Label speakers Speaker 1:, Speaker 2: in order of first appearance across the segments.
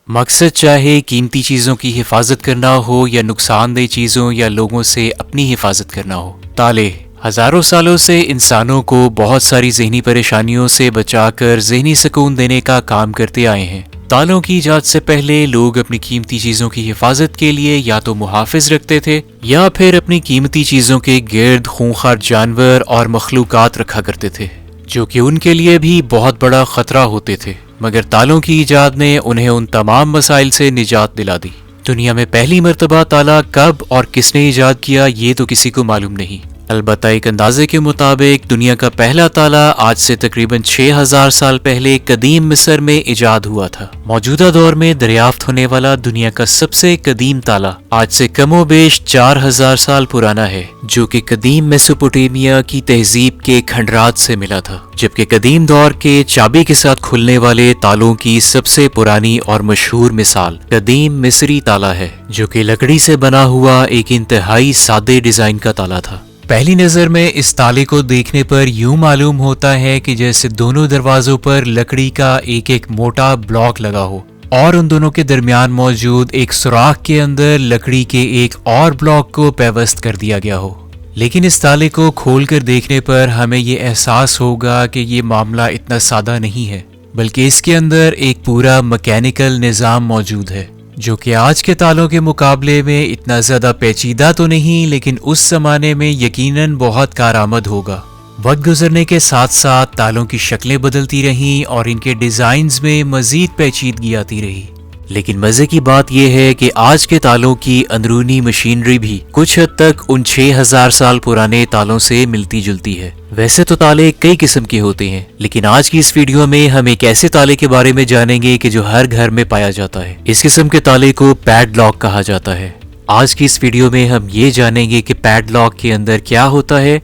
Speaker 1: مقصد چاہے قیمتی چیزوں کی حفاظت کرنا ہو یا نقصان دہ چیزوں یا لوگوں سے اپنی حفاظت کرنا ہو، تالے ہزاروں سالوں سے انسانوں کو بہت ساری ذہنی پریشانیوں سے بچا کر ذہنی سکون دینے کا کام کرتے آئے ہیں۔ تالوں کی ایجاد سے پہلے لوگ اپنی قیمتی چیزوں کی حفاظت کے لیے یا تو محافظ رکھتے تھے یا پھر اپنی قیمتی چیزوں کے گرد خونخوار جانور اور مخلوقات رکھا کرتے تھے، جو کہ ان کے لیے بھی بہت بڑا خطرہ ہوتے تھے، مگر تالوں کی ایجاد نے انہیں ان تمام مسائل سے نجات دلا دی۔ دنیا میں پہلی مرتبہ تالا کب اور کس نے ایجاد کیا یہ تو کسی کو معلوم نہیں، البتہ ایک اندازے کے مطابق دنیا کا پہلا تالا آج سے تقریباً 6000 سال پہلے قدیم مصر میں ایجاد ہوا تھا۔ موجودہ دور میں دریافت ہونے والا دنیا کا سب سے قدیم تالا آج سے کم و بیش 4000 سال پرانا ہے، جو کہ قدیم میسوپوٹیمیا کی تہذیب کے کھنڈرات سے ملا تھا، جبکہ قدیم دور کے چابی کے ساتھ کھلنے والے تالوں کی سب سے پرانی اور مشہور مثال قدیم مصری تالا ہے، جو کہ لکڑی سے بنا ہوا ایک انتہائی سادے ڈیزائن کا تالا تھا۔ پہلی نظر میں اس تالے کو دیکھنے پر یوں معلوم ہوتا ہے کہ جیسے دونوں دروازوں پر لکڑی کا ایک ایک موٹا بلاک لگا ہو اور ان دونوں کے درمیان موجود ایک سوراخ کے اندر لکڑی کے ایک اور بلاک کو پیوست کر دیا گیا ہو۔ لیکن اس تالے کو کھول کر دیکھنے پر ہمیں یہ احساس ہوگا کہ یہ معاملہ اتنا سادہ نہیں ہے، بلکہ اس کے اندر ایک پورا میکینیکل نظام موجود ہے، جو کہ آج کے تالوں کے مقابلے میں اتنا زیادہ پیچیدہ تو نہیں، لیکن اس زمانے میں یقیناً بہت کارآمد ہوگا۔ وقت گزرنے کے ساتھ ساتھ تالوں کی شکلیں بدلتی رہیں اور ان کے ڈیزائنز میں مزید پیچیدگی آتی رہی، لیکن مزے کی بات یہ ہے کہ آج کے تالوں کی اندرونی مشینری بھی کچھ حد تک ان 6000 سال پرانے تالوں سے ملتی جلتی ہے۔ ویسے تو تالے کئی قسم کے ہوتے ہیں، لیکن آج کی اس ویڈیو میں ہم ایک ایسے تالے کے بارے میں جانیں گے کہ جو ہر گھر میں پایا جاتا ہے۔ اس قسم کے تالے کو پیڈ لاک کہا جاتا ہے۔ آج کی اس ویڈیو میں ہم یہ جانیں گے کہ پیڈ لاک کے اندر کیا ہوتا ہے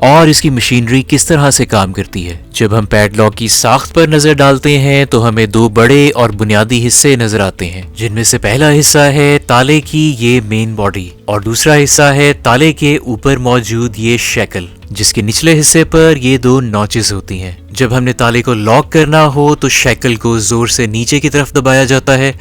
Speaker 1: اور اس کی مشینری کس طرح سے کام کرتی ہے۔ جب ہم پیڈ لاک کی ساخت پر نظر ڈالتے ہیں تو ہمیں دو بڑے اور بنیادی حصے نظر آتے ہیں، جن میں سے پہلا حصہ ہے تالے کی یہ مین باڈی اور دوسرا حصہ ہے تالے کے اوپر موجود یہ شیکل، جس کے نچلے حصے پر یہ دو نوچز ہوتی ہیں۔ جب ہم نے تالے کو لاک کرنا ہو تو شیکل کو زور سے نیچے کی طرف دبایا جاتا ہے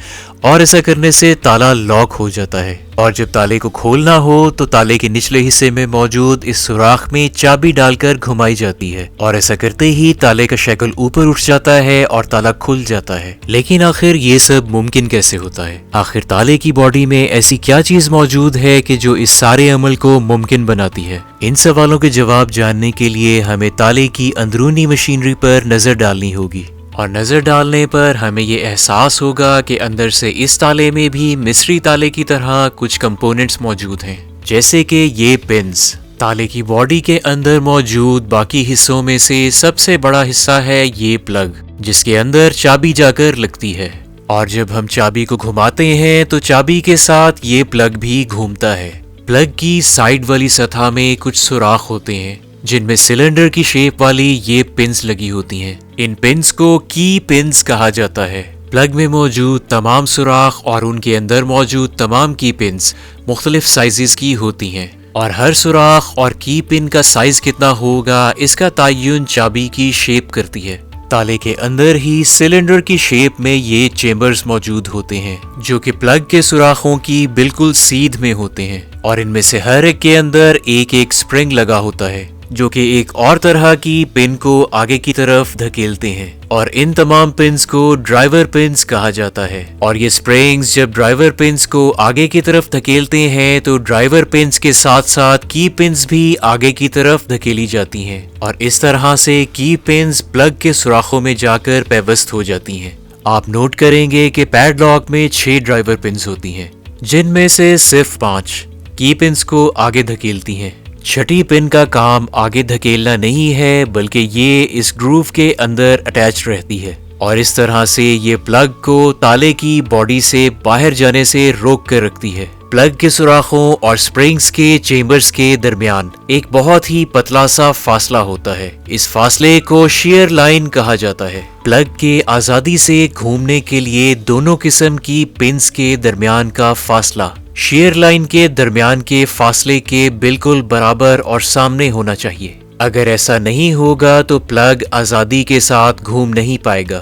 Speaker 1: اور ایسا کرنے سے تالا لاک ہو جاتا ہے، اور جب تالے کو کھولنا ہو تو تالے کے نچلے حصے میں موجود اس سوراخ میں چابی ڈال کر گھمائی جاتی ہے، اور ایسا کرتے ہی تالے کا شیکل اوپر اٹھ جاتا ہے اور تالا کھل جاتا ہے۔ لیکن آخر یہ سب ممکن کیسے ہوتا ہے؟ آخر تالے کی باڈی میں ایسی کیا چیز موجود ہے کہ جو اس سارے عمل کو ممکن بناتی ہے؟ ان سوالوں کے جواب جاننے کے لیے ہمیں تالے کی اندرونی مشینری پر نظر ڈالنی ہوگی، اور نظر ڈالنے پر ہمیں یہ احساس ہوگا کہ اندر سے اس تالے میں بھی مصری تالے کی طرح کچھ کمپوننٹس موجود ہیں، جیسے کہ یہ پنز۔ تالے کی باڈی کے اندر موجود باقی حصوں میں سے سب سے بڑا حصہ ہے یہ پلگ، جس کے اندر چابی جا کر لگتی ہے، اور جب ہم چابی کو گھماتے ہیں تو چابی کے ساتھ یہ پلگ بھی گھومتا ہے۔ پلگ کی سائیڈ والی سطح میں کچھ سوراخ ہوتے ہیں، جن میں سلنڈر کی شیپ والی یہ پنز لگی ہوتی ہیں۔ ان پنز کو کی پنز کہا جاتا ہے۔ پلگ میں موجود تمام سوراخ اور ان کے اندر موجود تمام کی پنز مختلف سائزز کی ہوتی ہیں، اور ہر سوراخ اور کی پن کا سائز کتنا ہوگا اس کا تعین چابی کی شیپ کرتی ہے۔ تالے کے اندر ہی سلنڈر کی شیپ میں یہ چیمبرز موجود ہوتے ہیں، جو کہ پلگ کے سوراخوں کی بالکل سیدھ میں ہوتے ہیں، اور ان میں سے ہر ایک کے اندر ایک ایک سپرنگ لگا ہوتا ہے، جو کہ ایک اور طرح کی پن کو آگے کی طرف دھکیلتے ہیں، اور ان تمام پنز کو ڈرائیور پنز کہا جاتا ہے۔ اور یہ سپرنگز جب ڈرائیور پنز کو آگے کی طرف دھکیلتے ہیں تو ڈرائیور پنز کے ساتھ ساتھ کی پنز بھی آگے کی طرف دھکیلی جاتی ہیں، اور اس طرح سے کی پنز پلگ کے سوراخوں میں جا کر پیوست ہو جاتی ہیں۔ آپ نوٹ کریں گے کہ پیڈ لاک میں 6 ڈرائیور پنز ہوتی ہیں، جن میں سے صرف 5 کی پنز کو آگے دھکیلتی ہیں۔ چھٹی پن کا کام آگے دھکیلنا نہیں ہے، بلکہ یہ اس گروو کے اندر اٹیچ رہتی ہے، اور اس طرح سے یہ پلگ کو تالے کی باڈی سے باہر جانے سے روک کر رکھتی ہے۔ پلگ کے سوراخوں اور سپرنگز کے چیمبرز کے درمیان ایک بہت ہی پتلا سا فاصلہ ہوتا ہے، اس فاصلے کو شیئر لائن کہا جاتا ہے۔ پلگ کے آزادی سے گھومنے کے لیے دونوں قسم کی پنز کے درمیان کا فاصلہ شیئر لائن کے درمیان کے فاصلے کے بالکل برابر اور سامنے ہونا چاہیے۔ اگر ایسا نہیں ہوگا تو پلگ آزادی کے ساتھ گھوم نہیں پائے گا۔